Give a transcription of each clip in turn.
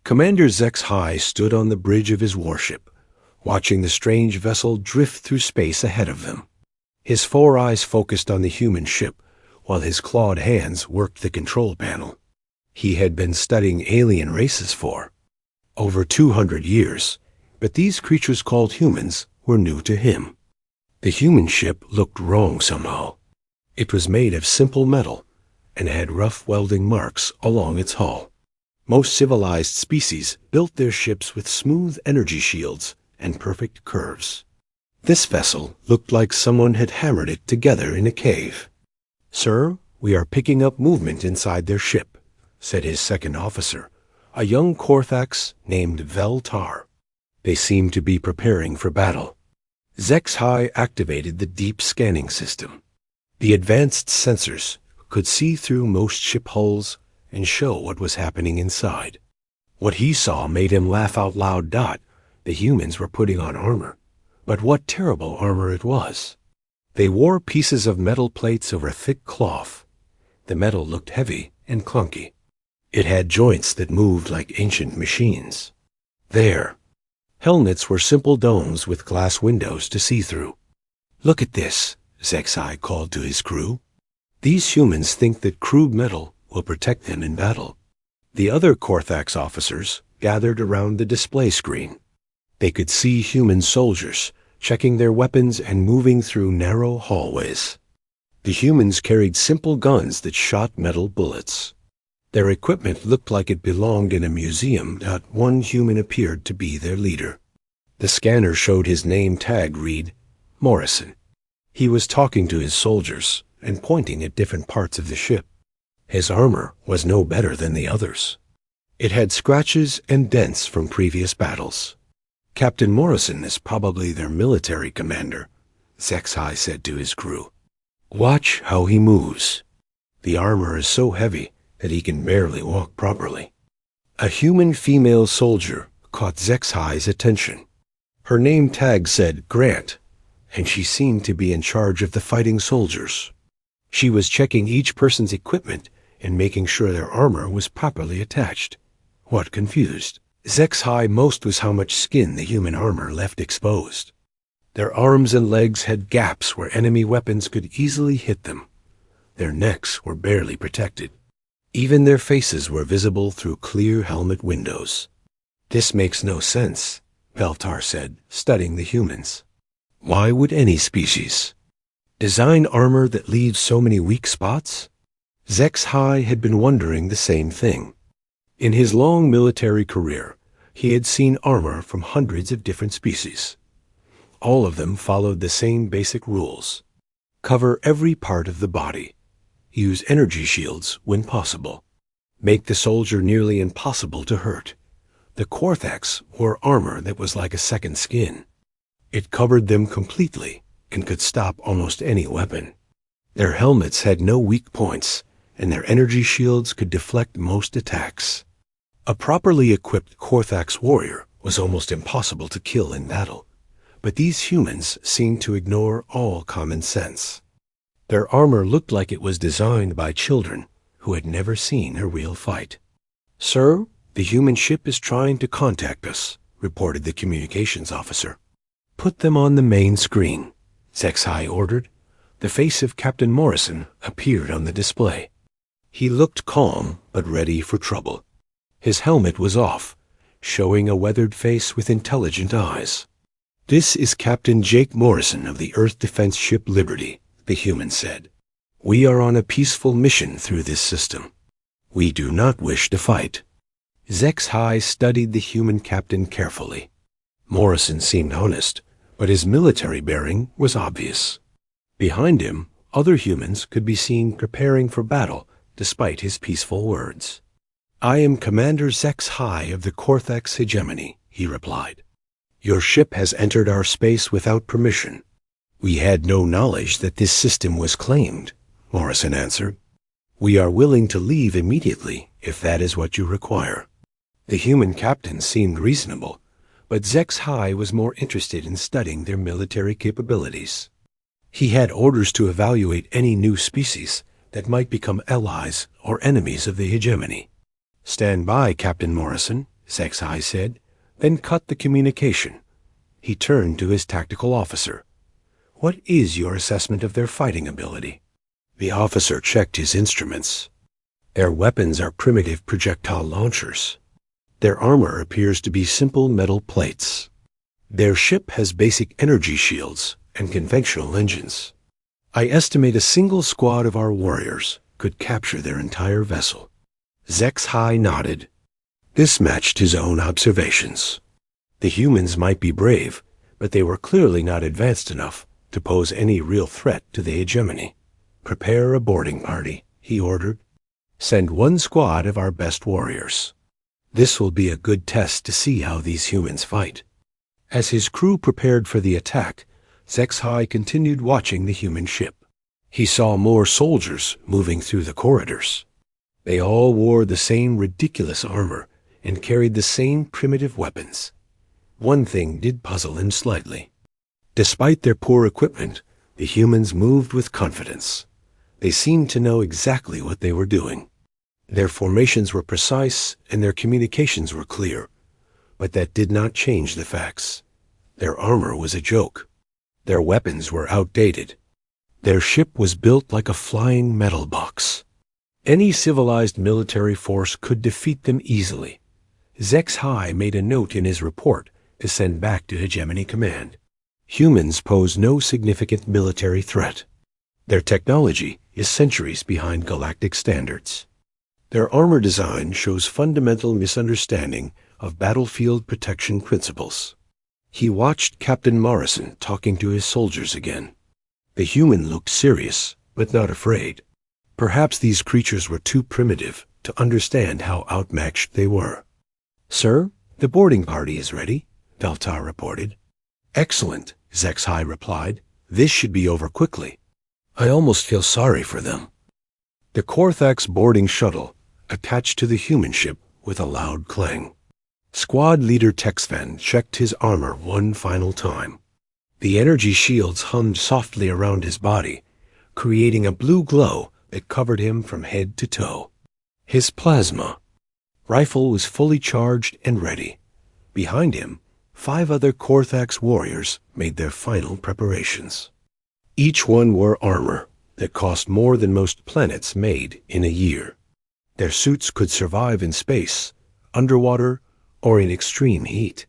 Commander HFY stood on the bridge of his warship, watching the strange vessel drift through space ahead of them. His 4 eyes focused on the human ship, while his clawed hands worked the control panel. He had been studying alien races for over 200 years, but these creatures called humans were new to him. The human ship looked wrong somehow. It was made of simple metal and had rough welding marks along its hull. Most civilized species built their ships with smooth energy shields and perfect curves. This vessel looked like someone had hammered it together in a cave. "Sir, we are picking up movement inside their ship," said his second officer, a young Korthax named Veltar. They seemed to be preparing for battle. HFY activated the deep scanning system. The advanced sensors could see through most ship hulls and show what was happening inside. What he saw made him laugh out loud. The humans were putting on armor, but what terrible armor it was. They wore pieces of metal plates over thick cloth. The metal looked heavy and clunky. It had joints that moved like ancient machines. Their helmets were simple domes with glass windows to see through. "Look at this," HFY called to his crew. "These humans think that crude metal will protect them in battle." The other Korthax officers gathered around the display screen. They could see human soldiers checking their weapons and moving through narrow hallways. The humans carried simple guns that shot metal bullets. Their equipment looked like it belonged in a museum. One human appeared to be their leader. The scanner showed his name tag read Morrison. He was talking to his soldiers and pointing at different parts of the ship. His armor was no better than the others. It had scratches and dents from previous battles. "Captain Morrison is probably their military commander," HFY said to his crew. "Watch how he moves. The armor is so heavy that he can barely walk properly." A human female soldier caught HFY's attention. Her name tag said Grant, and she seemed to be in charge of the fighting soldiers. She was checking each person's equipment and making sure their armor was properly attached. What confused HFY most was how much skin the human armor left exposed. Their arms and legs had gaps where enemy weapons could easily hit them. Their necks were barely protected. Even their faces were visible through clear helmet windows. "This makes no sense," Veltar said, studying the humans. "Why would any species design armor that leaves so many weak spots?" HFY had been wondering the same thing. In his long military career, he had seen armor from hundreds of different species. All of them followed the same basic rules. Cover every part of the body. Use energy shields when possible. Make the soldier nearly impossible to hurt. The Korthax wore armor that was like a second skin. It covered them completely and could stop almost any weapon. Their helmets had no weak points, and their energy shields could deflect most attacks. A properly equipped Korthax warrior was almost impossible to kill in battle, but these humans seemed to ignore all common sense. Their armor looked like it was designed by children who had never seen a real fight. "Sir, the human ship is trying to contact us," reported the communications officer. "Put them on the main screen," HFY ordered. The face of Captain Morrison appeared on the display. He looked calm but ready for trouble. His helmet was off, showing a weathered face with intelligent eyes. "This is Captain Jake Morrison of the Earth Defense Ship Liberty," the human said. "We are on a peaceful mission through this system. We do not wish to fight." HFY studied the human captain carefully. Morrison seemed honest, but his military bearing was obvious. Behind him, other humans could be seen preparing for battle despite his peaceful words. "I am Commander HFY of the Korthax Hegemony," he replied. "Your ship has entered our space without permission." "We had no knowledge that this system was claimed," Morrison answered. "We are willing to leave immediately if that is what you require." The human captain seemed reasonable, but HFY was more interested in studying their military capabilities. He had orders to evaluate any new species that might become allies or enemies of the hegemony. "Stand by, Captain Morrison," Zexai said, then cut the communication. He turned to his tactical officer. "What is your assessment of their fighting ability?" The officer checked his instruments. "Their weapons are primitive projectile launchers. Their armor appears to be simple metal plates. Their ship has basic energy shields and conventional engines. I estimate a single squad of our warriors could capture their entire vessel." Zexai nodded. This matched his own observations. The humans might be brave, but they were clearly not advanced enough to pose any real threat to the hegemony. "Prepare a boarding party," he ordered. "Send one squad of our best warriors. This will be a good test to see how these humans fight." As his crew prepared for the attack, Zexai continued watching the human ship. He saw more soldiers moving through the corridors. They all wore the same ridiculous armor and carried the same primitive weapons. One thing did puzzle him slightly. Despite their poor equipment, the humans moved with confidence. They seemed to know exactly what they were doing. Their formations were precise and their communications were clear, but that did not change the facts. Their armor was a joke. Their weapons were outdated. Their ship was built like a flying metal box. Any civilized military force could defeat them easily. Zexai made a note in his report to send back to Hegemony Command. Humans pose no significant military threat. Their technology is centuries behind galactic standards. Their armor design shows fundamental misunderstanding of battlefield protection principles. He watched Captain Morrison talking to his soldiers again. The human looked serious, but not afraid. Perhaps these creatures were too primitive to understand how outmatched they were. "Sir, the boarding party is ready," Veltar reported. "Excellent," Zexai replied. "This should be over quickly. I almost feel sorry for them." The Korthax boarding shuttle attached to the human ship with a loud clang. Squad leader Texvan checked his armor one final time. The energy shields hummed softly around his body, creating a blue glow that covered him from head to toe. His plasma rifle was fully charged and ready. Behind him, 5 other Korthax warriors made their final preparations. Each one wore armor that cost more than most planets made in a year. Their suits could survive in space, underwater, or in extreme heat.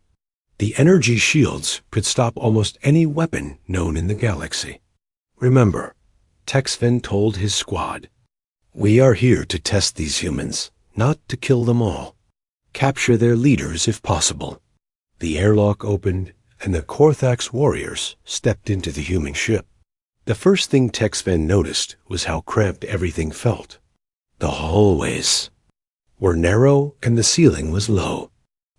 The energy shields could stop almost any weapon known in the galaxy. "Remember," Texvan told his squad, "we are here to test these humans, not to kill them all. Capture their leaders if possible." The airlock opened, and the Korthax warriors stepped into the human ship. The first thing Texvan noticed was how cramped everything felt. The hallways were narrow and the ceiling was low.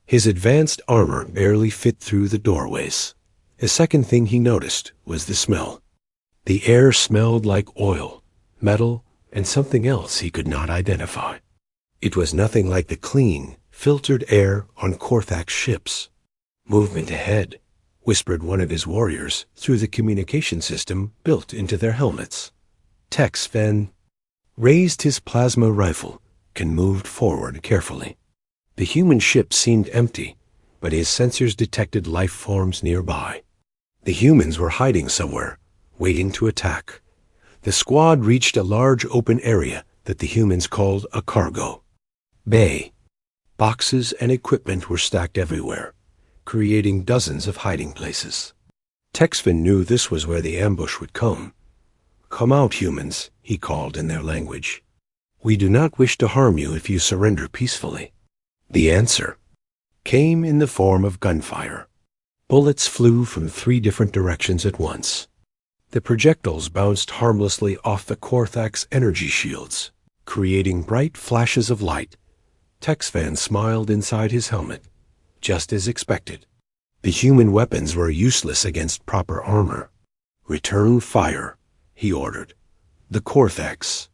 His advanced armor barely fit through the doorways. The second thing he noticed was the smell. The air smelled like oil, metal, and something else he could not identify. It was nothing like the clean, filtered air on Korthax ships. "Movement ahead," whispered one of his warriors through the communication system built into their helmets. Texvan raised his plasma rifle and moved forward carefully. The human ship seemed empty, but his sensors detected life forms nearby. The humans were hiding somewhere, waiting to attack. The squad reached a large open area that the humans called a cargo bay. Boxes and equipment were stacked everywhere, creating dozens of hiding places. Texvan knew this was where the ambush would come. "Come out, humans," he called in their language. "We do not wish to harm you if you surrender peacefully." The answer came in the form of gunfire. Bullets flew from 3 different directions at once. The projectiles bounced harmlessly off the Korthax energy shields, creating bright flashes of light. Texvan smiled inside his helmet, just as expected. The human weapons were useless against proper armor. "Return fire," he ordered. The Korthax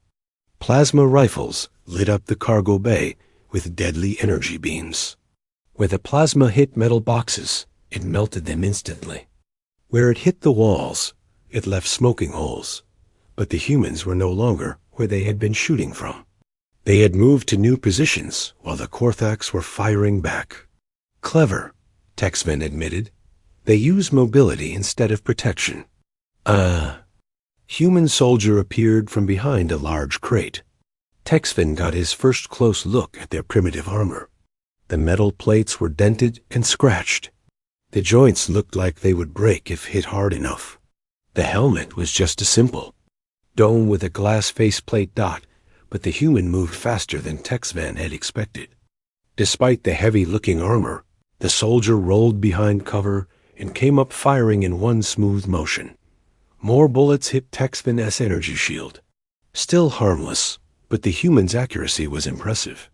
plasma rifles lit up the cargo bay with deadly energy beams. Where the plasma hit metal boxes, it melted them instantly. Where it hit the walls, it left smoking holes, but the humans were no longer where they had been shooting from. They had moved to new positions while the Korthax were firing back. Clever, Texvan admitted. They use mobility instead of protection. Human soldier appeared from behind a large crate. Texvan got his first close look at their primitive armor. The metal plates were dented and scratched. The joints looked like they would break if hit hard enough. The helmet was just a simple dome with a glass faceplate dot, but the human moved faster than Texvan had expected. Despite the heavy-looking armor, the soldier rolled behind cover and came up firing in one smooth motion. More bullets hit Texvan's energy shield. Still harmless, but the human's accuracy was impressive.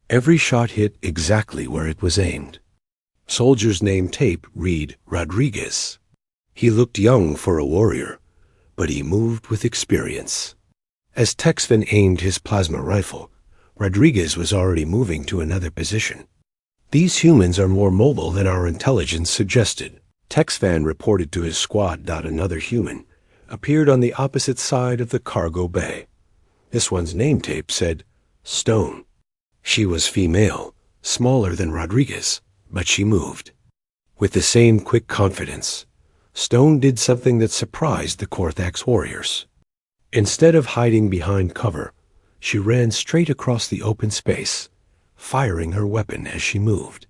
Every shot hit exactly where it was aimed. Soldier's name tape read Rodriguez. He looked young for a warrior, but he moved with experience. As Texvan aimed his plasma rifle, Rodriguez was already moving to another position. These humans are more mobile than our intelligence suggested, Texvan reported to his squad. Another human appeared on the opposite side of the cargo bay. This one's name tape said Stone. She was female, smaller than Rodriguez, but she moved. With the same quick confidence, Stone did something that surprised the Korthax warriors. Instead of hiding behind cover, she ran straight across the open space, firing her weapon as she moved.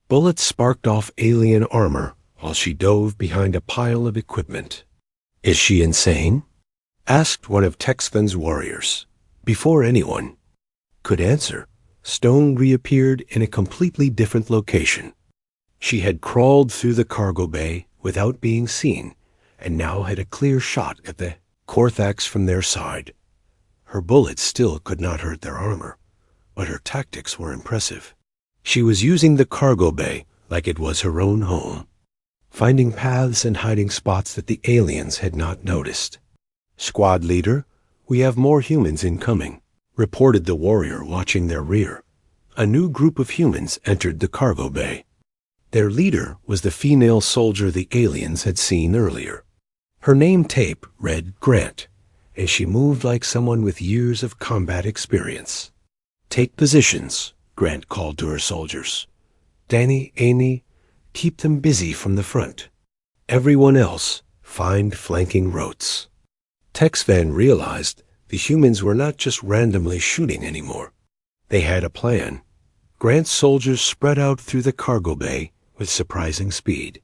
Bullets sparked off alien armor while she dove behind a pile of equipment. "Is she insane?" asked one of Texvan's warriors. Before anyone could answer, Stone reappeared in a completely different location. She had crawled through the cargo bay without being seen, and now had a clear shot at the Korthax from their side. Her bullets still could not hurt their armor, but her tactics were impressive. She was using the cargo bay like it was her own home, finding paths and hiding spots that the aliens had not noticed. "Squad leader, we have more humans incoming," reported the warrior watching their rear. A new group of humans entered the cargo bay. Their leader was the female soldier the aliens had seen earlier. Her name tape read Grant, and she moved like someone with years of combat experience. "Take positions," Grant called to her soldiers. "Danny, Amy, keep them busy from the front. Everyone else, find flanking routes." Texvan realized the humans were not just randomly shooting anymore. They had a plan. Grant's soldiers spread out through the cargo bay with surprising speed.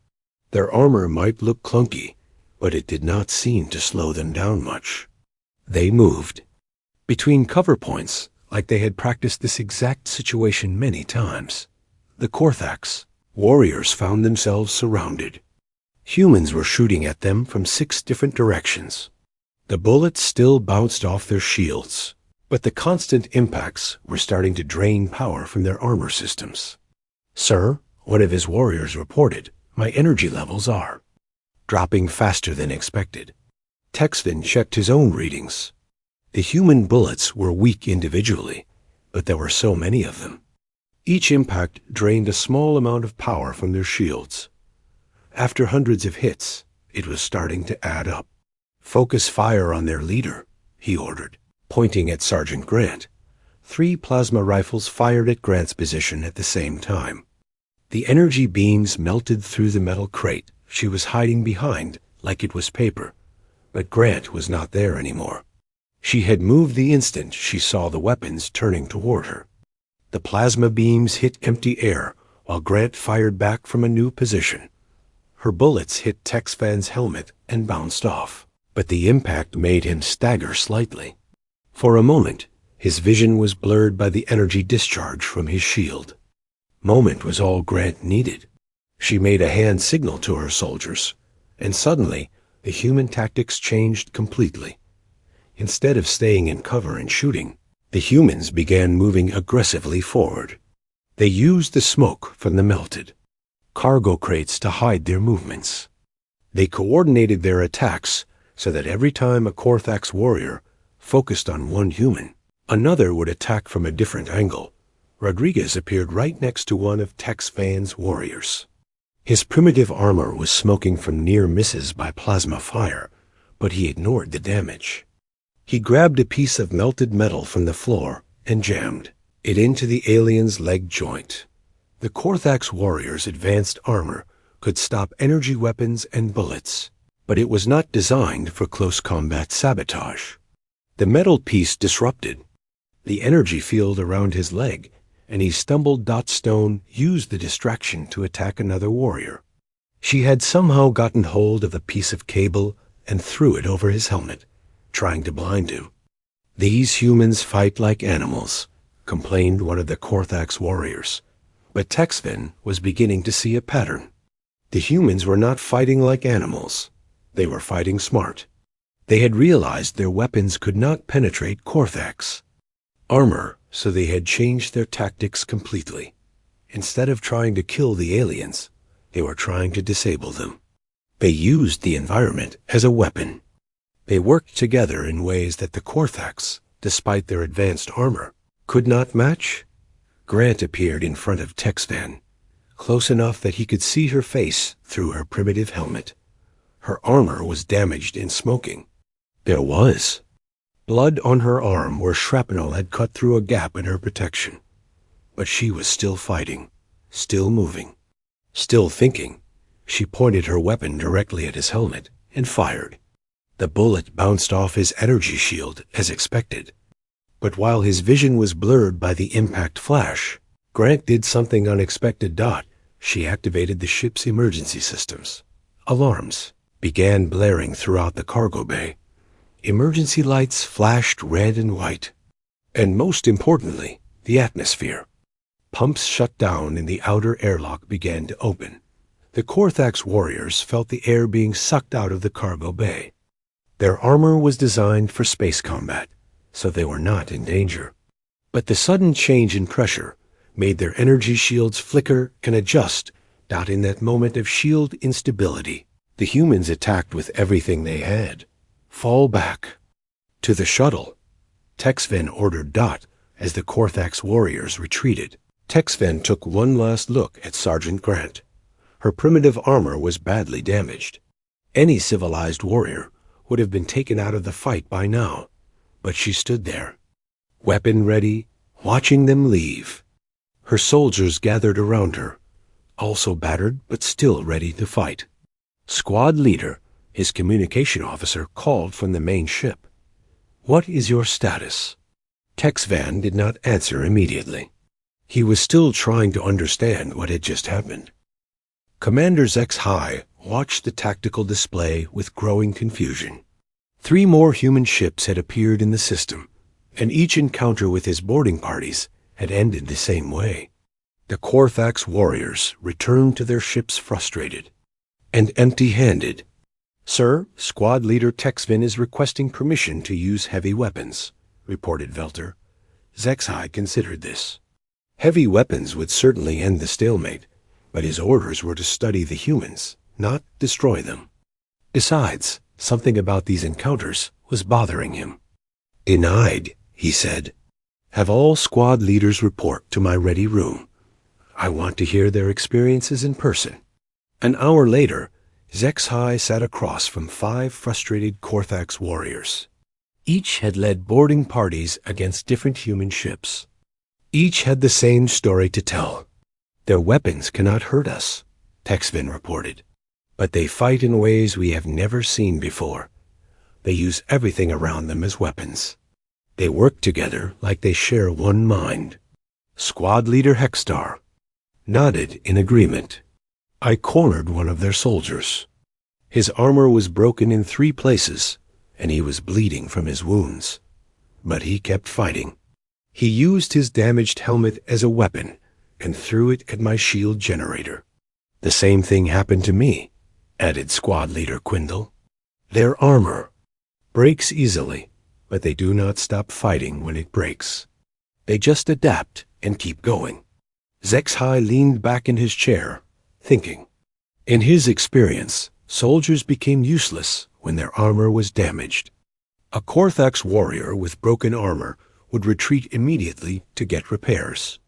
Their armor might look clunky, but it did not seem to slow them down much. They moved between cover points like they had practiced this exact situation many times. The Korthax warriors found themselves surrounded. Humans were shooting at them from 6 different directions. The bullets still bounced off their shields, but the constant impacts were starting to drain power from their armor systems. "Sir," one of his warriors reported, "my energy levels are dropping faster than expected." Texvan checked his own readings. The human bullets were weak individually, but there were so many of them. Each impact drained a small amount of power from their shields. After hundreds of hits, it was starting to add up. "Focus fire on their leader," he ordered, pointing at Sergeant Grant. 3 plasma rifles fired at Grant's position at the same time. The energy beams melted through the metal crate she was hiding behind like it was paper, but Grant was not there anymore. She had moved the instant she saw the weapons turning toward her. The plasma beams hit empty air while Grant fired back from a new position. Her bullets hit Texvan's helmet and bounced off, but the impact made him stagger slightly. For a moment, his vision was blurred by the energy discharge from his shield. Moment was all Grant needed. She made a hand signal to her soldiers, and suddenly the human tactics changed completely. Instead of staying in cover and shooting, the humans began moving aggressively forward. They used the smoke from the melted cargo crates to hide their movements. They coordinated their attacks so that every time a Korthax warrior focused on one human, another would attack from a different angle. Rodriguez appeared right next to one of Texvan's warriors. His primitive armor was smoking from near misses by plasma fire, but he ignored the damage. He grabbed a piece of melted metal from the floor and jammed it into the alien's leg joint. The Korthax warrior's advanced armor could stop energy weapons and bullets, but it was not designed for close combat sabotage. The metal piece disrupted the energy field around his leg, and he stumbled. Stone used the distraction to attack another warrior. She had somehow gotten hold of a piece of cable and threw it over his helmet, trying to blind him. "These humans fight like animals," complained one of the Korthax warriors. But Texvin was beginning to see a pattern. The humans were not fighting like animals. They were fighting smart. They had realized their weapons could not penetrate Korthax armor, so they had changed their tactics completely. Instead of trying to kill the aliens, they were trying to disable them. They used the environment as a weapon. They worked together in ways that the Korthax, despite their advanced armor, could not match. Grant appeared in front of Texvan, close enough that he could see her face through her primitive helmet. Her armor was damaged and smoking. There was blood on her arm where shrapnel had cut through a gap in her protection. But she was still fighting, still moving, still thinking. She pointed her weapon directly at his helmet and fired. The bullet bounced off his energy shield as expected. But while his vision was blurred by the impact flash, Grant did something unexpected. She activated the ship's emergency systems. Alarms began blaring throughout the cargo bay. Emergency lights flashed red and white. And most importantly, the atmosphere. Pumps shut down and the outer airlock began to open. The Korthax warriors felt the air being sucked out of the cargo bay. Their armor was designed for space combat, so they were not in danger. But the sudden change in pressure made their energy shields flicker and adjust. In that moment of shield instability, the humans attacked with everything they had. "Fall back." To the shuttle, Texven ordered. As the Korthax warriors retreated, Texven took one last look at Sergeant Grant. Her primitive armor was badly damaged. Any civilized warrior would have been taken out of the fight by now, but she stood there, weapon ready, watching them leave. Her soldiers gathered around her, also battered but still ready to fight. Squad leader, his communication officer, called from the main ship. "What is your status?" Texvan did not answer immediately. He was still trying to understand what had just happened. Commander Zexhai watched the tactical display with growing confusion. 3 more human ships had appeared in the system, and each encounter with his boarding parties had ended the same way. The Korthax warriors returned to their ships frustrated and empty-handed. "Sir, Squad Leader Texvin is requesting permission to use heavy weapons," reported Velter. Zexhai considered this. Heavy weapons would certainly end the stalemate, but his orders were to study the humans, not destroy them. Besides, something about these encounters was bothering him. "Denied," he said. "Have all squad leaders report to my ready room. I want to hear their experiences in person." An hour later, Zexhai sat across from 5 frustrated Korthax warriors. Each had led boarding parties against different human ships. Each had the same story to tell. "Their weapons cannot hurt us," Texvin reported. "But they fight in ways we have never seen before. They use everything around them as weapons. They work together like they share one mind." Squad leader Hexstar nodded in agreement. I cornered one of their soldiers. His armor was broken in 3 places, and he was bleeding from his wounds. But he kept fighting. He used his damaged helmet as a weapon and threw it at my shield generator. "The same thing happened to me," added Squad Leader Quindle. "Their armor breaks easily, but they do not stop fighting when it breaks. They just adapt and keep going." Zexhai leaned back in his chair, thinking. In his experience, soldiers became useless when their armor was damaged. A Korthax warrior with broken armor would retreat immediately to get repairs.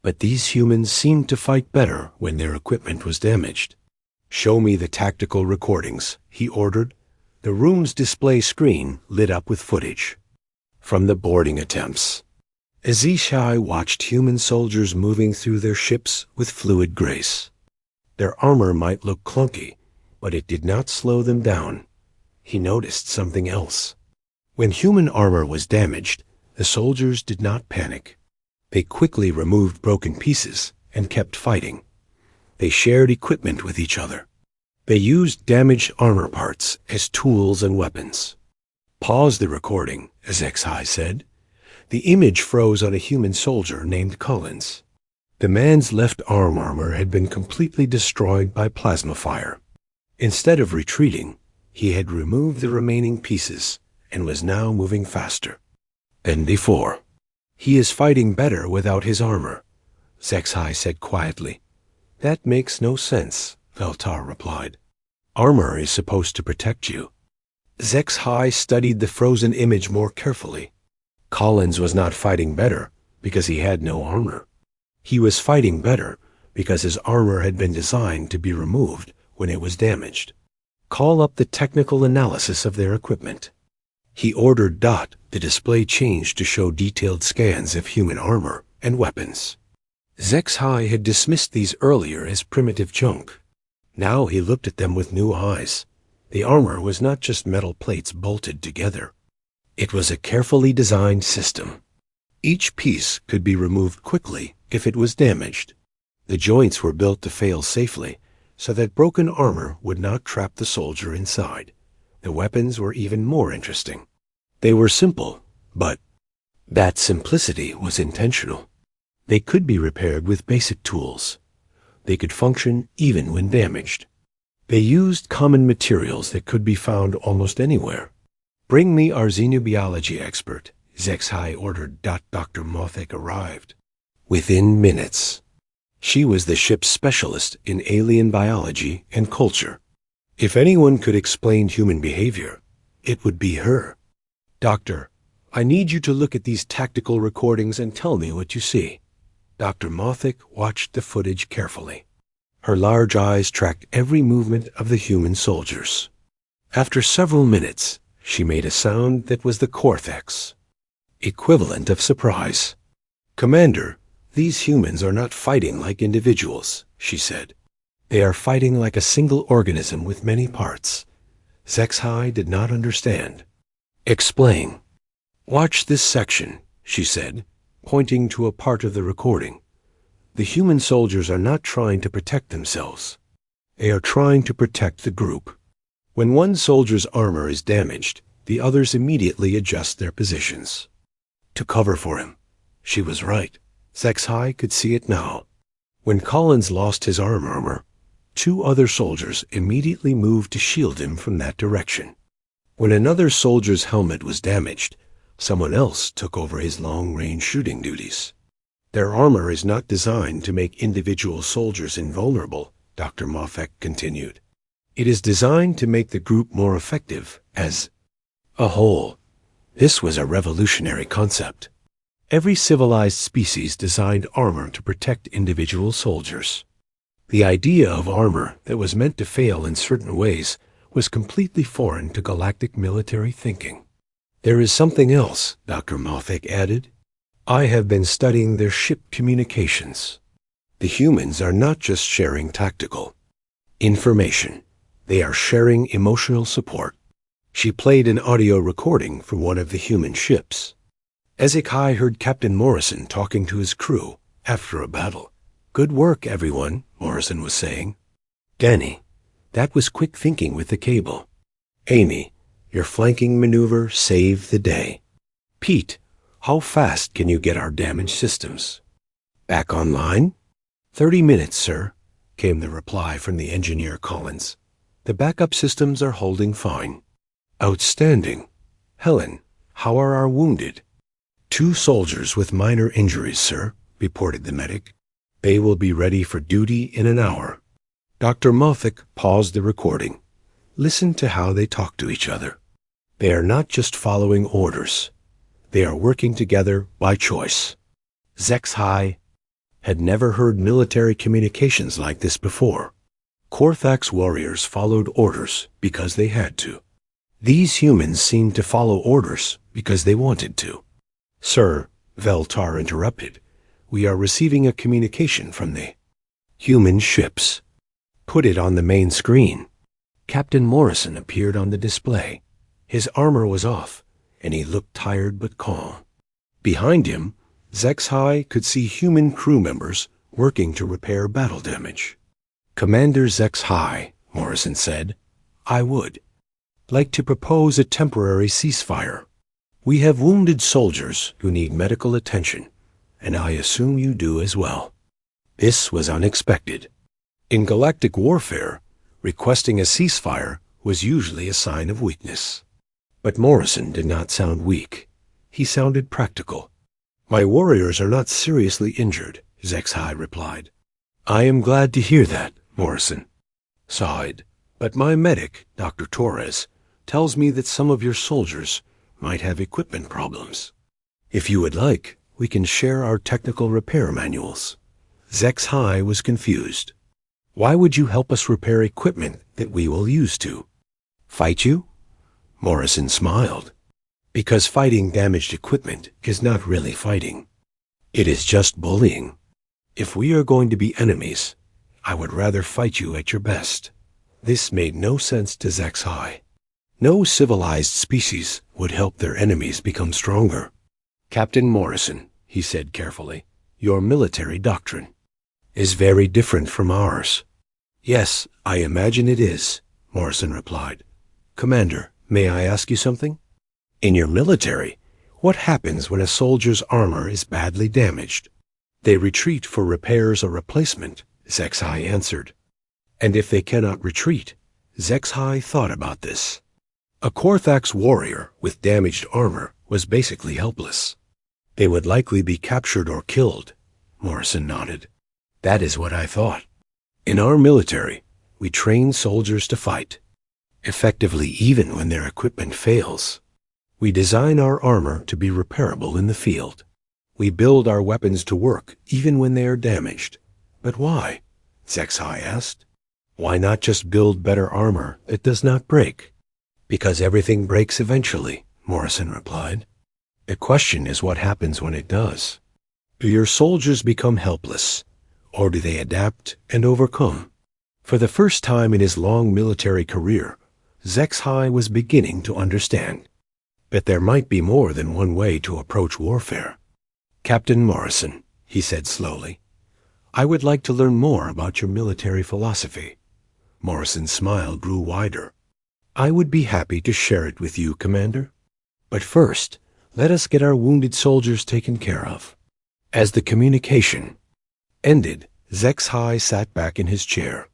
But these humans seemed to fight better when their equipment was damaged. "Show me the tactical recordings," he ordered. The room's display screen lit up with footage from the boarding attempts. As HFY watched human soldiers moving through their ships with fluid grace. Their armor might look clunky, but it did not slow them down. He noticed something else. When human armor was damaged, the soldiers did not panic. They quickly removed broken pieces and kept fighting. They shared equipment with each other. They used damaged armor parts as tools and weapons. Pause the recording, as HFY said. The image froze on a human soldier named Collins. The man's left arm armor had been completely destroyed by plasma fire. Instead of retreating, he had removed the remaining pieces and was now moving faster than before. He is fighting better without his armor, HFY said quietly. That makes no sense, Veltar replied. Armor is supposed to protect you. HFY studied the frozen image more carefully. Collins was not fighting better because he had no armor. He was fighting better because his armor had been designed to be removed when it was damaged. Call up the technical analysis of their equipment. He ordered Dot the display change to show detailed scans of human armor and weapons. HFY had dismissed these earlier as primitive junk. Now he looked at them with new eyes. The armor was not just metal plates bolted together. It was a carefully designed system. Each piece could be removed quickly if it was damaged. The joints were built to fail safely so that broken armor would not trap the soldier inside. The weapons were even more interesting. They were simple, but that simplicity was intentional. They could be repaired with basic tools. They could function even when damaged. They used common materials that could be found almost anywhere. Bring me our xenobiology expert, HFY ordered. Dr. Mothic arrived. Within minutes. She was the ship's specialist in alien biology and culture. If anyone could explain human behavior, it would be her. Doctor, I need you to look at these tactical recordings and tell me what you see. Dr. Mothic watched the footage carefully. Her large eyes tracked every movement of the human soldiers. After several minutes, she made a sound that was the cortex, equivalent of surprise. Commander, these humans are not fighting like individuals, she said. They are fighting like a single organism with many parts. HFY did not understand. Explain. Watch this section, she said, pointing to a part of the recording. The human soldiers are not trying to protect themselves. They are trying to protect the group. When one soldier's armor is damaged, the others immediately adjust their positions to cover for him. She was right. HFY could see it now. When Collins lost his arm armor, 2 other soldiers immediately moved to shield him from that direction. When another soldier's helmet was damaged, someone else took over his long-range shooting duties. Their armor is not designed to make individual soldiers invulnerable, Dr. Mothic continued. It is designed to make the group more effective as a whole. This was a revolutionary concept. Every civilized species designed armor to protect individual soldiers. The idea of armor that was meant to fail in certain ways was completely foreign to galactic military thinking. There is something else, Dr. Mothic added. I have been studying their ship communications. The humans are not just sharing tactical information. They are sharing emotional support. She played an audio recording from one of the human ships. HFY heard Captain Morrison talking to his crew after a battle. Good work, everyone, Morrison was saying. Danny, that was quick thinking with the cable. Amy, your flanking maneuver saved the day. Pete, how fast can you get our damaged systems back online? 30 minutes, sir, came the reply from the engineer Collins. The backup systems are holding fine. Outstanding. Helen, how are our wounded? 2 soldiers with minor injuries, sir, reported the medic. They will be ready for duty in an hour. Dr. Mothic paused the recording. Listen to how they talk to each other. They are not just following orders. They are working together by choice. HFY had never heard military communications like this before. Korthax warriors followed orders because they had to. These humans seemed to follow orders because they wanted to. Sir, Veltar interrupted. We are receiving a communication from the human ships. Put it on the main screen. Captain Morrison appeared on the display. His armor was off, and he looked tired but calm. Behind him, HFY could see human crew members working to repair battle damage. Commander HFY, Morrison said, I would like to propose a temporary ceasefire. We have wounded soldiers who need medical attention, and I assume you do as well. This was unexpected. In galactic warfare, requesting a ceasefire was usually a sign of weakness. But Morrison did not sound weak. He sounded practical. My warriors are not seriously injured, HFY replied. I am glad to hear that, Morrison sighed. But my medic, Dr. Torres, tells me that some of your soldiers might have equipment problems. If you would like, we can share our technical repair manuals. HFY was confused. Why would you help us repair equipment that we will use to fight you? Morrison smiled. Because fighting damaged equipment is not really fighting. It is just bullying. If we are going to be enemies, I would rather fight you at your best. This made no sense to HFY. No civilized species would help their enemies become stronger. Captain Morrison, he said carefully, your military doctrine is very different from ours. Yes, I imagine it is, Morrison replied. Commander, may I ask you something? In your military, what happens when a soldier's armor is badly damaged? They retreat for repairs or replacement, HFY answered. And if they cannot retreat, HFY thought about this. A Korthax warrior with damaged armor was basically helpless. They would likely be captured or killed, Morrison nodded. That is what I thought. In our military, we train soldiers to fight, effectively even when their equipment fails. We design our armor to be repairable in the field. We build our weapons to work even when they are damaged. But why? HFY asked. Why not just build better armor that does not break? Because everything breaks eventually, Morrison replied. The question is what happens when it does. Do your soldiers become helpless, or do they adapt and overcome? For the first time in his long military career, HFY was beginning to understand. But there might be more than one way to approach warfare. Captain Morrison, he said slowly, I would like to learn more about your military philosophy. Morrison's smile grew wider. I would be happy to share it with you, Commander. But first, let us get our wounded soldiers taken care of. As the communication ended, HFY sat back in his chair.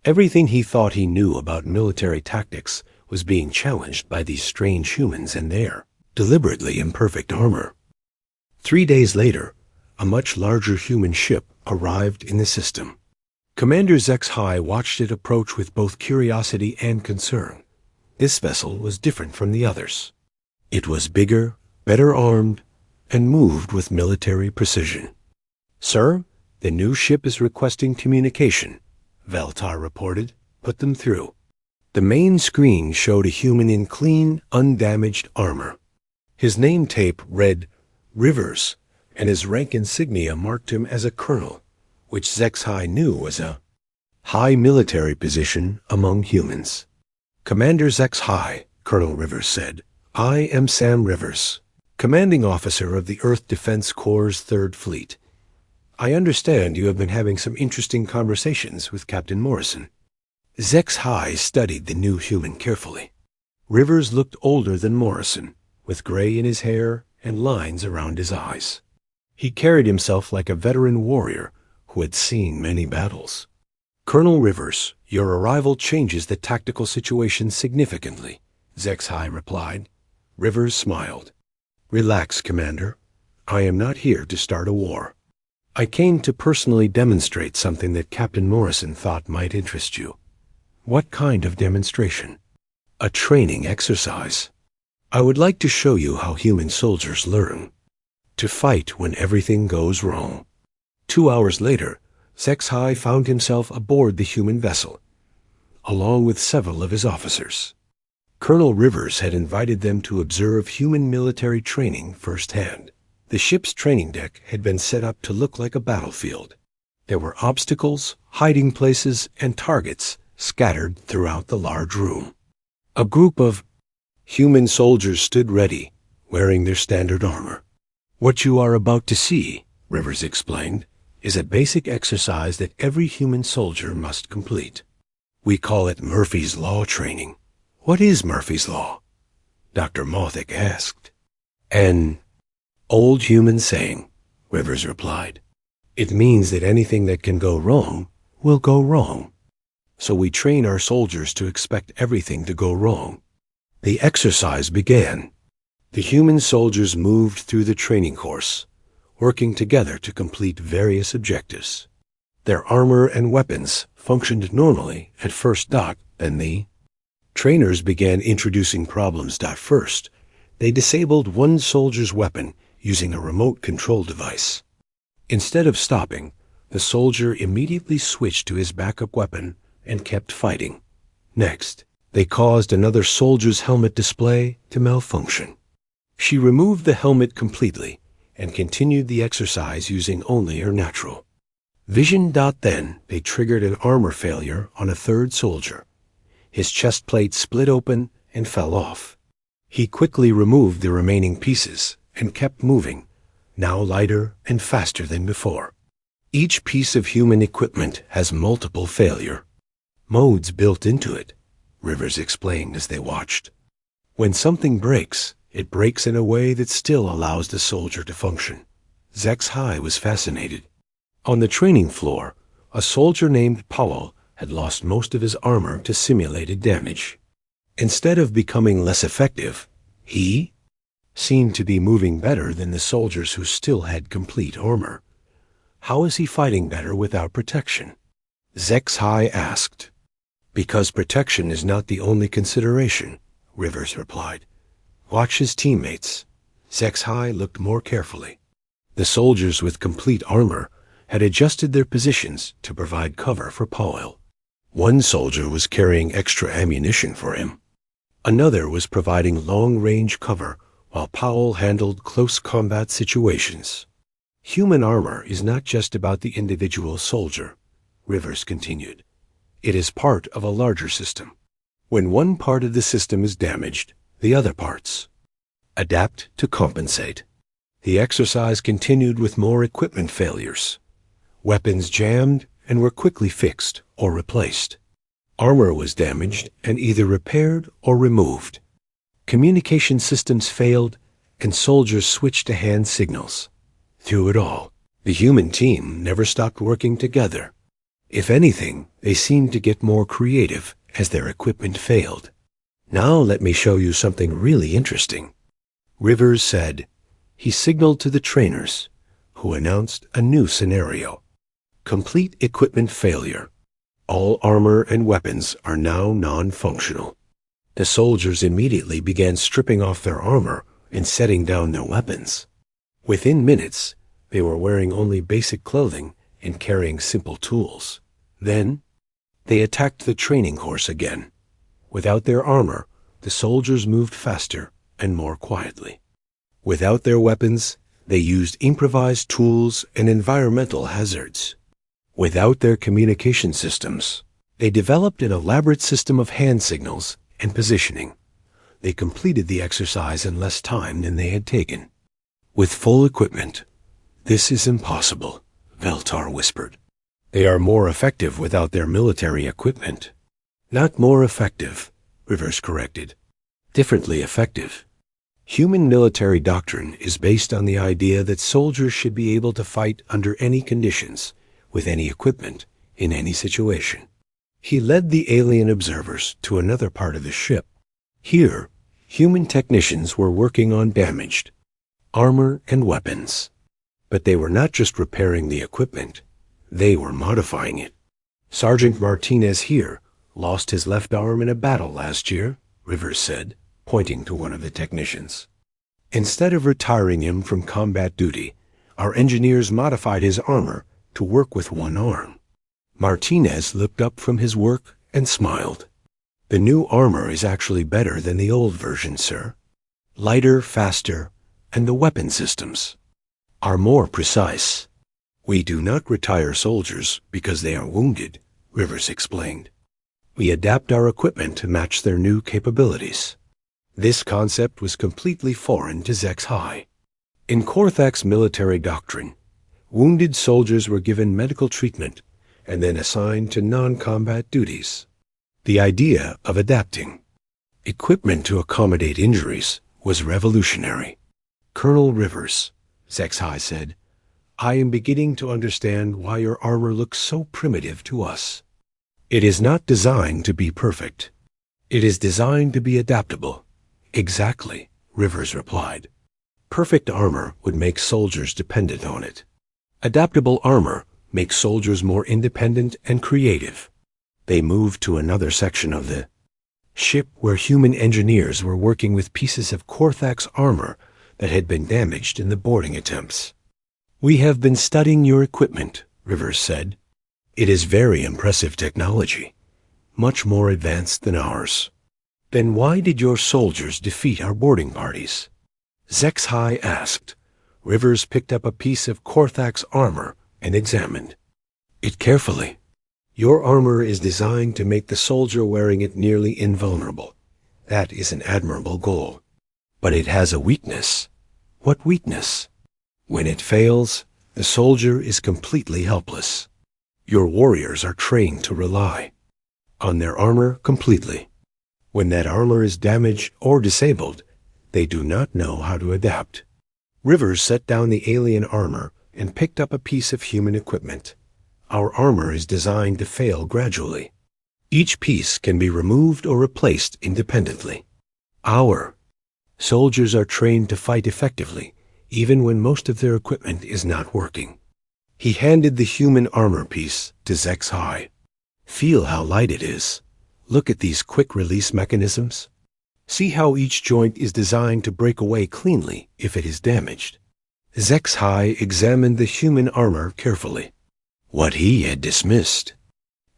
Everything he thought he knew about military tactics was being challenged by these strange humans and their deliberately imperfect armor. 3 days later, a much larger human ship arrived in the system. Commander HFY watched it approach with both curiosity and concern. This vessel was different from the others. It was bigger, better armed, and moved with military precision. Sir, the new ship is requesting communication, Veltar reported. Put them through. The main screen showed a human in clean, undamaged armor. His name tape read Rivers, and his rank insignia marked him as a colonel, which HFY knew was a high military position among humans. Commander HFY, Colonel Rivers said, I am Sam Rivers, commanding officer of the Earth Defense Corps' 3rd Fleet. I understand you have been having some interesting conversations with Captain Morrison. HFY studied the new human carefully. Rivers looked older than Morrison, with gray in his hair and lines around his eyes. He carried himself like a veteran warrior who had seen many battles. Colonel Rivers, your arrival changes the tactical situation significantly, HFY replied. Rivers smiled. Relax, Commander. I am not here to start a war. I came to personally demonstrate something that Captain Morrison thought might interest you. What kind of demonstration? A training exercise. I would like to show you how human soldiers learn to fight when everything goes wrong. 2 hours later, HFY found himself aboard the human vessel, along with several of his officers. Colonel Rivers had invited them to observe human military training firsthand. The ship's training deck had been set up to look like a battlefield. There were obstacles, hiding places, and targets scattered throughout the large room. A group of human soldiers stood ready, wearing their standard armor. What you are about to see, Rivers explained, is a basic exercise that every human soldier must complete. We call it Murphy's Law training. What is Murphy's Law? Dr. Mothick asked. An old human saying, Rivers replied. It means that anything that can go wrong will go wrong. So we train our soldiers to expect everything to go wrong. The exercise began. The human soldiers moved through the training course, working together to complete various objectives. Their armor and weapons functioned normally at first. Then the trainers began introducing problems. First, they disabled one soldier's weapon using a remote control device. Instead of stopping, the soldier immediately switched to his backup weapon and kept fighting. Next, they caused another soldier's helmet display to malfunction. She removed the helmet completely and continued the exercise using only her natural vision. Then they triggered an armor failure on a third soldier. His chest plate split open and fell off. He quickly removed the remaining pieces and kept moving, now lighter and faster than before. Each piece of human equipment has multiple failure modes built into it, Rivers explained as they watched. When something breaks, it breaks in a way that still allows the soldier to function. HFY was fascinated. On the training floor, a soldier named Powell had lost most of his armor to simulated damage. Instead of becoming less effective, he seemed to be moving better than the soldiers who still had complete armor. How is he fighting better without protection? HFY asked. Because protection is not the only consideration, Rivers replied. Watch his teammates. HFY looked more carefully. The soldiers with complete armor had adjusted their positions to provide cover for Powell. One soldier was carrying extra ammunition for him. Another was providing long-range cover while Powell handled close combat situations. Human armor is not just about the individual soldier, Rivers continued. It is part of a larger system. When one part of the system is damaged, the other parts adapt to compensate. The exercise continued with more equipment failures. Weapons jammed and were quickly fixed or replaced. Armor was damaged and either repaired or removed. Communication systems failed and soldiers switched to hand signals. Through it all, the human team never stopped working together. If anything, they seemed to get more creative as their equipment failed. Now let me show you something really interesting, Rivers said. He signaled to the trainers, who announced a new scenario. Complete equipment failure. All armor and weapons are now non-functional. The soldiers immediately began stripping off their armor and setting down their weapons. Within minutes, they were wearing only basic clothing and carrying simple tools. Then, they attacked the training course again. Without their armor, the soldiers moved faster and more quietly. Without their weapons, they used improvised tools and environmental hazards. Without their communication systems, they developed an elaborate system of hand signals and positioning. They completed the exercise in less time than they had taken. With full equipment, this is impossible, Veltar whispered. They are more effective without their military equipment. Not more effective, Rivers corrected. Differently effective. Human military doctrine is based on the idea that soldiers should be able to fight under any conditions, with any equipment, in any situation. He led the alien observers to another part of the ship. Here, human technicians were working on damaged armor and weapons. But they were not just repairing the equipment, they were modifying it. Sergeant Martinez here lost his left arm in a battle last year, Rivers said, pointing to one of the technicians. Instead of retiring him from combat duty, our engineers modified his armor to work with one arm. Martinez looked up from his work and smiled. The new armor is actually better than the old version, sir. Lighter, faster, and the weapon systems are more precise. We do not retire soldiers because they are wounded, Rivers explained. We adapt our equipment to match their new capabilities. This concept was completely foreign to Zex-Hi. In Korthak's military doctrine, wounded soldiers were given medical treatment and then assigned to non-combat duties. The idea of adapting equipment to accommodate injuries was revolutionary. Colonel Rivers, Zex-Hi said, I am beginning to understand why your armor looks so primitive to us. It is not designed to be perfect. It is designed to be adaptable. Exactly, Rivers replied. Perfect armor would make soldiers dependent on it. Adaptable armor makes soldiers more independent and creative. They moved to another section of the ship where human engineers were working with pieces of Korthak's armor that had been damaged in the boarding attempts. We have been studying your equipment, Rivers said. It is very impressive technology, much more advanced than ours. Then why did your soldiers defeat our boarding parties? Zex-Hi asked. Rivers picked up a piece of Korthak's armor and examined it carefully. Your armor is designed to make the soldier wearing it nearly invulnerable. That is an admirable goal. But it has a weakness. What weakness? When it fails, the soldier is completely helpless. Your warriors are trained to rely on their armor completely. When that armor is damaged or disabled, they do not know how to adapt. Rivers set down the alien armor and picked up a piece of human equipment. Our armor is designed to fail gradually. Each piece can be removed or replaced independently. Our soldiers are trained to fight effectively, even when most of their equipment is not working. He handed the human armor piece to Zex-Hi. Feel how light it is. Look at these quick-release mechanisms. See how each joint is designed to break away cleanly if it is damaged. Zex-Hi examined the human armor carefully. What he had dismissed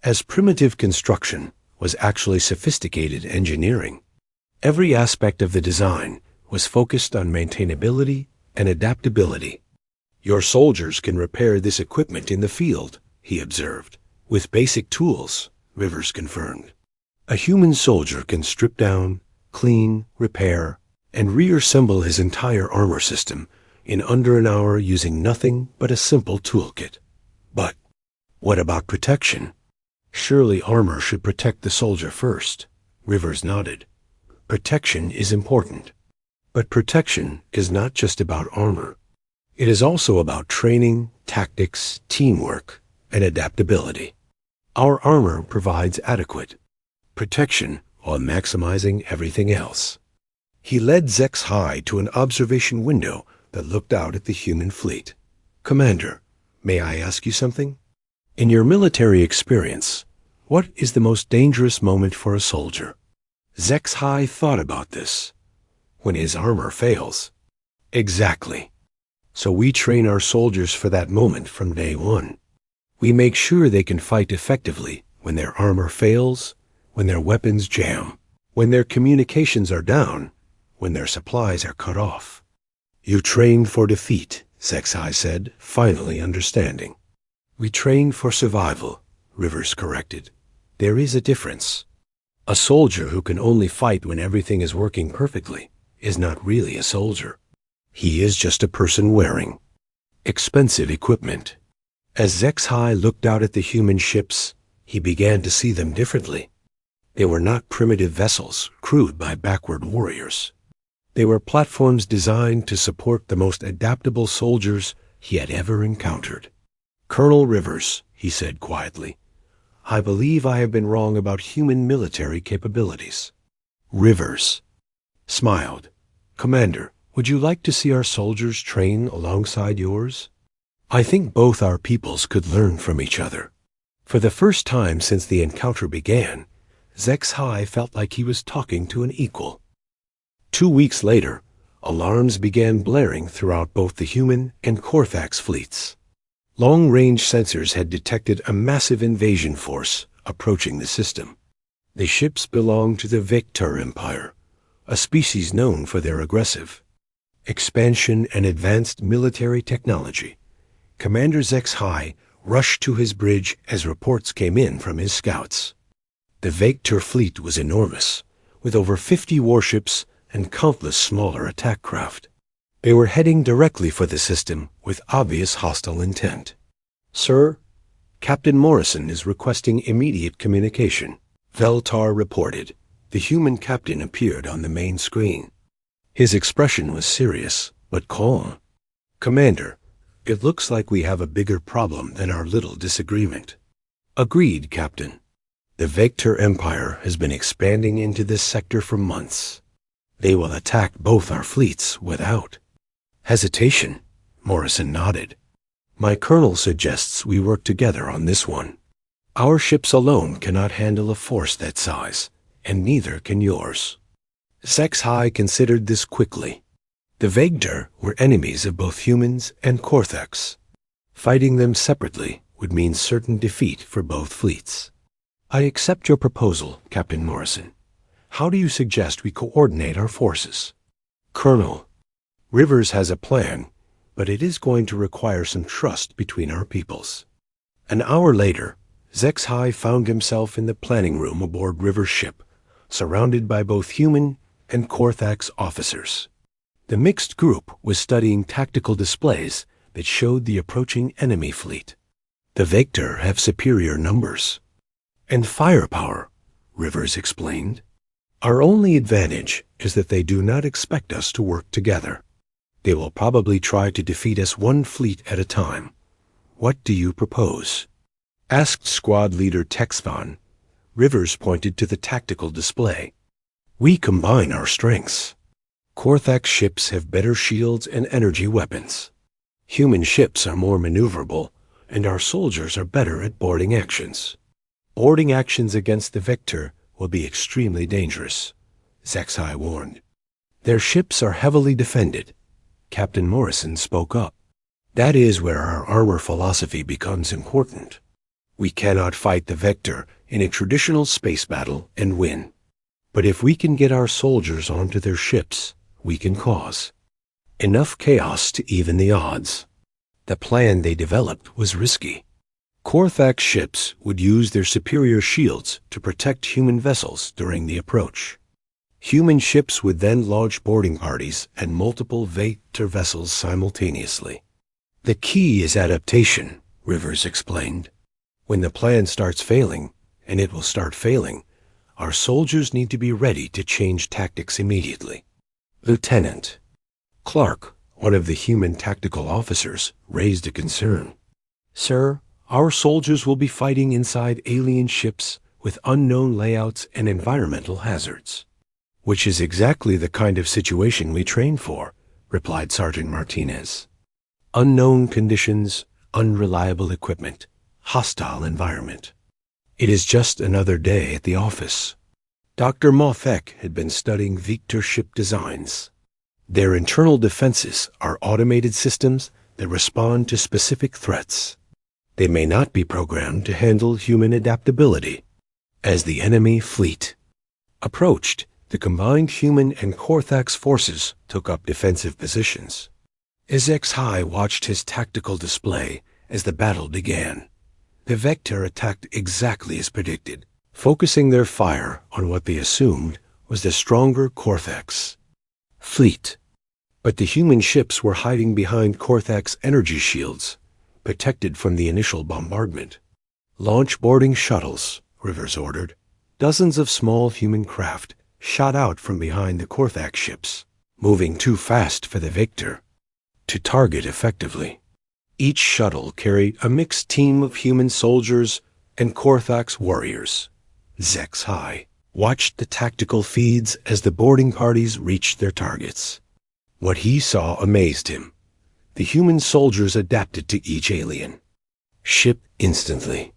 as primitive construction was actually sophisticated engineering. Every aspect of the design was focused on maintainability and adaptability. Your soldiers can repair this equipment in the field, he observed. With basic tools, Rivers confirmed. A human soldier can strip down, clean, repair, and reassemble his entire armor system in under an hour using nothing but a simple toolkit. But what about protection? Surely armor should protect the soldier first. Rivers nodded. Protection is important. But protection is not just about armor. It is also about training, tactics, teamwork, and adaptability. Our armor provides adequate protection while maximizing everything else. He led Zex-Hi to an observation window that looked out at the human fleet. Commander, may I ask you something? In your military experience, what is the most dangerous moment for a soldier? Zex-Hi thought about this. When his armor fails. Exactly. So we train our soldiers for that moment from day one. We make sure they can fight effectively when their armor fails, when their weapons jam, when their communications are down, when their supplies are cut off. You train for defeat, Zex-Hi said, finally understanding. We train for survival, Rivers corrected. There is a difference. A soldier who can only fight when everything is working perfectly is not really a soldier. He is just a person wearing expensive equipment. As Zex-Hi looked out at the human ships, he began to see them differently. They were not primitive vessels crewed by backward warriors. They were platforms designed to support the most adaptable soldiers he had ever encountered. Colonel Rivers, he said quietly, I believe I have been wrong about human military capabilities. Rivers smiled. Commander, would you like to see our soldiers train alongside yours? I think both our peoples could learn from each other. For the first time since the encounter began, Zex-Hi felt like he was talking to an equal. 2 weeks later, alarms began blaring throughout both the human and Korthak's fleets. Long-range sensors had detected a massive invasion force approaching the system. The ships belonged to the Vector Empire, a species known for their aggressive expansion, and advanced military technology. Commander Zex-High rushed to his bridge as reports came in from his scouts. The Vector fleet was enormous, with over 50 warships and countless smaller attack craft. They were heading directly for the system with obvious hostile intent. "Sir, Captain Morrison is requesting immediate communication," Veltar reported. The human captain appeared on the main screen. His expression was serious, but calm. "Commander, it looks like we have a bigger problem than our little disagreement." "Agreed, Captain. The Vector Empire has been expanding into this sector for months. They will attack both our fleets without hesitation." Morrison nodded. "My colonel suggests we work together on this one. Our ships alone cannot handle a force that size, and neither can yours." Zex-High considered this quickly. The Vector were enemies of both humans and Korthax. Fighting them separately would mean certain defeat for both fleets. "I accept your proposal, Captain Morrison. How do you suggest we coordinate our forces?" "Colonel, Rivers has a plan, but it is going to require some trust between our peoples." An hour later, Zex-High found himself in the planning room aboard Rivers' ship, surrounded by both human and Korthax officers. The mixed group was studying tactical displays that showed the approaching enemy fleet. "The Vector have superior numbers and firepower," Rivers explained. "Our only advantage is that they do not expect us to work together. They will probably try to defeat us one fleet at a time. What do you propose?" asked squad leader Texvan. Rivers pointed to the tactical display. "We combine our strengths. Korthax ships have better shields and energy weapons. Human ships are more maneuverable, and our soldiers are better at boarding actions. Boarding actions against the Vector will be extremely dangerous," Zex-High warned. "Their ships are heavily defended." Captain Morrison spoke up. "That is where our armor philosophy becomes important. We cannot fight the Vector in a traditional space battle and win. But if we can get our soldiers onto their ships, we can cause enough chaos to even the odds." The plan they developed was risky. Korthax ships would use their superior shields to protect human vessels during the approach. Human ships would then launch boarding parties and multiple Vector vessels simultaneously. "The key is adaptation," Rivers explained. "When the plan starts failing, and it will start failing, our soldiers need to be ready to change tactics immediately." Lieutenant Clark, one of the human tactical officers, raised a concern. "Sir, our soldiers will be fighting inside alien ships with unknown layouts and environmental hazards." "Which is exactly the kind of situation we train for," replied Sergeant Martinez. "Unknown conditions, unreliable equipment, hostile environment. It is just another day at the office." Dr. Mothek had been studying Vector ship designs. Their internal defenses are automated systems that respond to specific threats. They may not be programmed to handle human adaptability. As the enemy fleet approached, the combined human and Korthax forces took up defensive positions. Zex-High watched his tactical display as the battle began. The Vector attacked exactly as predicted, focusing their fire on what they assumed was the stronger Korthax fleet. But the human ships were hiding behind Korthax energy shields, protected from the initial bombardment. "Launch boarding shuttles," Rivers ordered. Dozens of small human craft shot out from behind the Korthax ships, moving too fast for the Vector to target effectively. Each shuttle carried a mixed team of human soldiers and Korthax warriors. Zex-High watched the tactical feeds as the boarding parties reached their targets. What he saw amazed him. The human soldiers adapted to each alien ship instantly.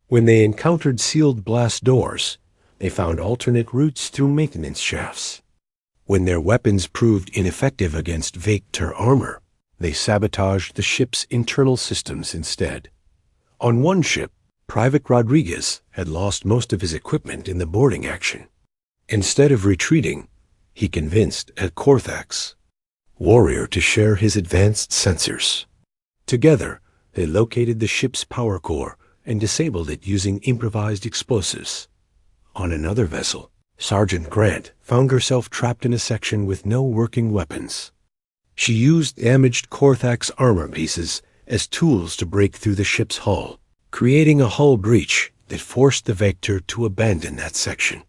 When they encountered sealed blast doors, they found alternate routes through maintenance shafts. When their weapons proved ineffective against Vector armor, they sabotaged the ship's internal systems instead. On one ship, Private Rodriguez had lost most of his equipment in the boarding action. Instead of retreating, he convinced at Korthax warrior to share his advanced sensors. Together, they located the ship's power core and disabled it using improvised explosives. On another vessel, Sergeant Grant found herself trapped in a section with no working weapons. She used damaged Korthax armor pieces as tools to break through the ship's hull, creating a hull breach that forced the Vector to abandon that section.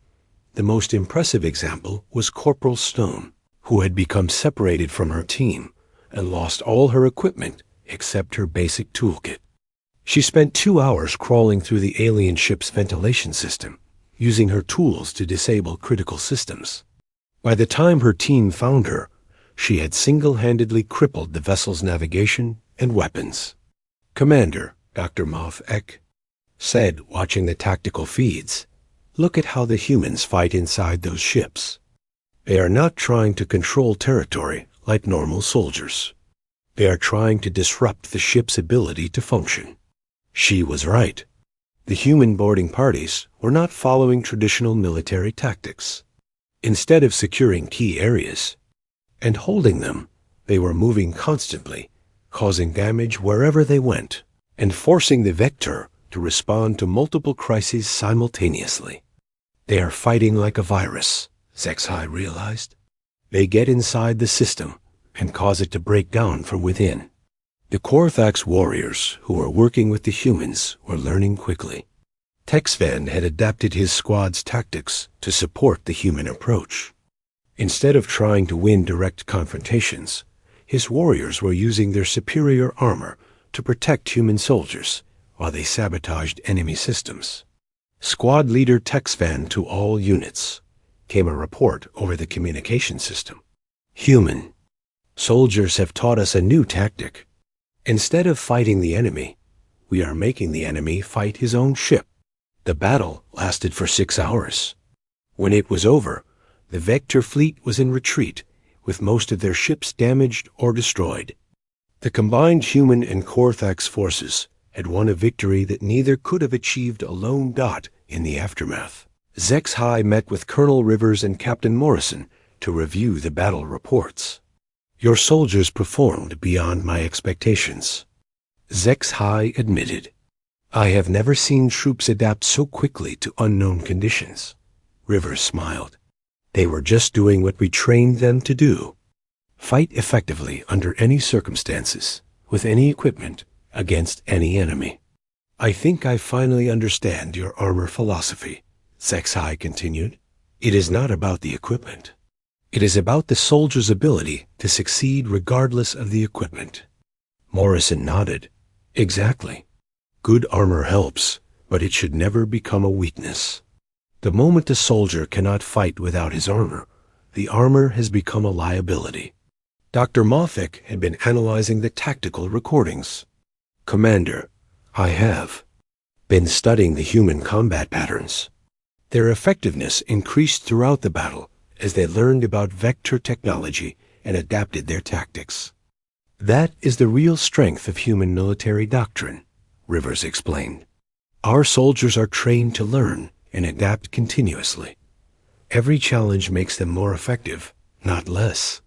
The most impressive example was Corporal Stone, who had become separated from her team and lost all her equipment except her basic toolkit. She spent 2 hours crawling through the alien ship's ventilation system, using her tools to disable critical systems. By the time her team found her, she had single-handedly crippled the vessel's navigation and weapons. Commander, Dr. Moff Ek, said, watching the tactical feeds, "Look at how the humans fight inside those ships. They are not trying to control territory like normal soldiers. They are trying to disrupt the ship's ability to function." She was right. The human boarding parties were not following traditional military tactics. Instead of securing key areas and holding them, they were moving constantly, causing damage wherever they went, and forcing the Vector to respond to multiple crises simultaneously. They are fighting like a virus, Zexhai realized. They get inside the system and cause it to break down from within. The Korthax warriors who were working with the humans were learning quickly. Texvan had adapted his squad's tactics to support the human approach. Instead of trying to win direct confrontations, his warriors were using their superior armor to protect human soldiers while they sabotaged enemy systems. "Squad leader Texvan to all units," came a report over the communication system. "Human soldiers have taught us a new tactic. Instead of fighting the enemy, we are making the enemy fight his own ship." The battle lasted for 6 hours. When it was over, the Vector fleet was in retreat, with most of their ships damaged or destroyed. The combined human and Korthax forces had won a victory that neither could have achieved alone. In the aftermath, Zexhai met with Colonel Rivers and Captain Morrison to review the battle reports. "Your soldiers performed beyond my expectations," Zexhai admitted. "I have never seen troops adapt so quickly to unknown conditions." Rivers smiled. "They were just doing what we trained them to do. Fight effectively under any circumstances, with any equipment, against any enemy." "I think I finally understand your armor philosophy," Zexhai continued. "It is not about the equipment. It is about the soldier's ability to succeed regardless of the equipment." Morrison nodded. "Exactly. Good armor helps, but it should never become a weakness. The moment a soldier cannot fight without his armor, the armor has become a liability." Dr. Moffik had been analyzing the tactical recordings. "Commander, I have been studying the human combat patterns. Their effectiveness increased throughout the battle as they learned about Vector technology and adapted their tactics. That is the real strength of human military doctrine," Rivers explained. "Our soldiers are trained to learn and adapt continuously. Every challenge makes them more effective, not less."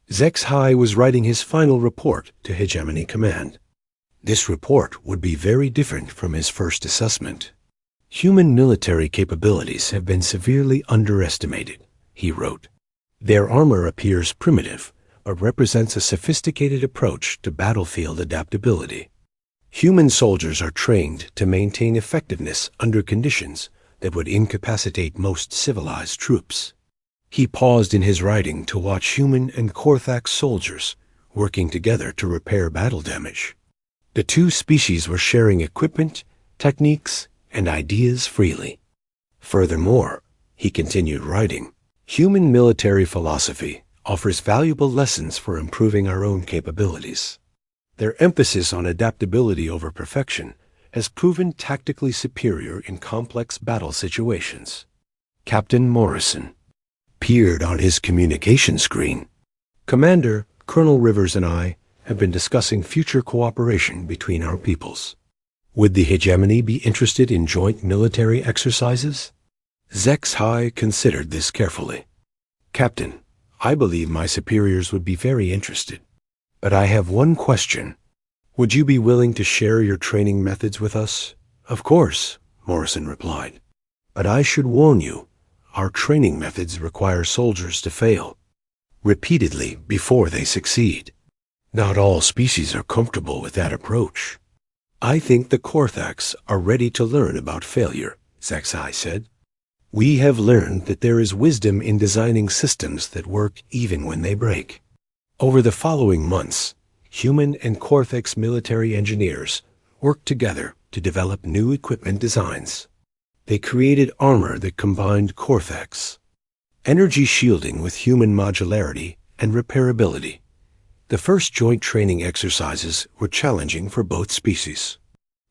Zexhai was writing his final report to Hegemony Command. This report would be very different from his first assessment. "Human military capabilities have been severely underestimated," he wrote. "Their armor appears primitive, but represents a sophisticated approach to battlefield adaptability. Human soldiers are trained to maintain effectiveness under conditions that would incapacitate most civilized troops." He paused in his writing to watch human and Korthax soldiers working together to repair battle damage. The two species were sharing equipment, techniques, and ideas freely. Furthermore, he continued writing, "Human military philosophy offers valuable lessons for improving our own capabilities. Their emphasis on adaptability over perfection has proven tactically superior in complex battle situations." Captain Morrison peered on his communication screen. "Commander, Colonel Rivers and I have been discussing future cooperation between our peoples. Would the hegemony be interested in joint military exercises?" Zexhai considered this carefully. "Captain, I believe my superiors would be very interested. But I have one question. Would you be willing to share your training methods with us? Of course, Morrison replied. But I should warn you, our training methods require soldiers to fail repeatedly before they succeed. Not all species are comfortable with that approach. I think the Korthax are ready to learn about failure, Zaxai said. We have learned that there is wisdom in designing systems that work even when they break. Over the following months, human and Korthax military engineers worked together to develop new equipment designs. They created armor that combined Korthax, energy shielding with human modularity and repairability. The first joint training exercises were challenging for both species.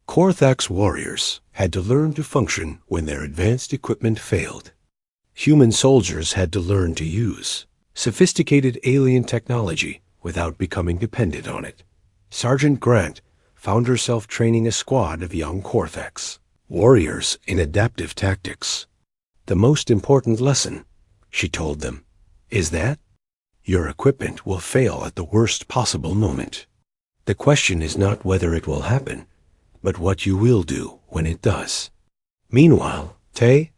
Korthax warriors had to learn to function when their advanced equipment failed. Human soldiers had to learn to use sophisticated alien technology without becoming dependent on it. Sergeant Grant found herself training a squad of young Korthax warriors in adaptive tactics. The most important lesson, she told them, is that your equipment will fail at the worst possible moment. The question is not whether it will happen, but what you will do when it does. Meanwhile, Tay,